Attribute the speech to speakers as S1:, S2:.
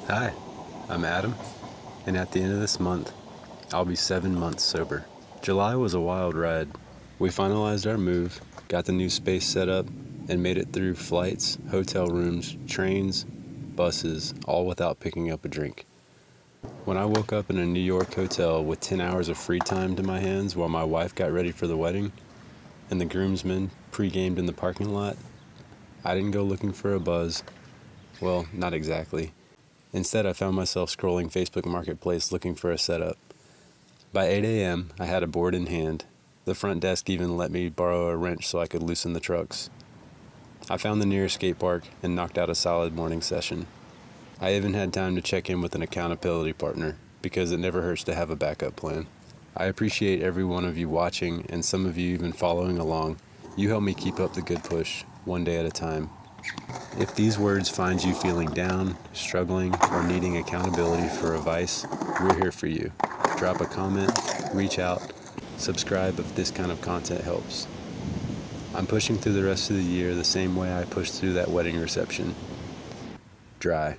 S1: Hi, I'm Adam, and at the end of this month, I'll be 7 months sober. July was a wild ride. We finalized our move, got the new space set up, and made it through flights, hotel rooms, trains, buses, all without picking up a drink. When I woke up in a New York hotel with 10 hours of free time to my hands while my wife got ready for the wedding, and the groomsmen pre-gamed in the parking lot, I didn't go looking for a buzz. Well, not exactly. Instead, I found myself scrolling Facebook Marketplace looking for a setup. By 8 a.m., I had a board in hand. The front desk even let me borrow a wrench so I could loosen the trucks. I found the nearest skatepark and knocked out a solid morning session. I even had time to check in with an accountability partner, because it never hurts to have a backup plan. I appreciate every one of you watching, and some of you even following along. You help me keep up the good push, one day at a time. If these words find you feeling down, struggling, or needing accountability for advice, we're here for you. Drop a comment, reach out, subscribe if this kind of content helps. I'm pushing through the rest of the year the same way I pushed through that wedding reception. Dry.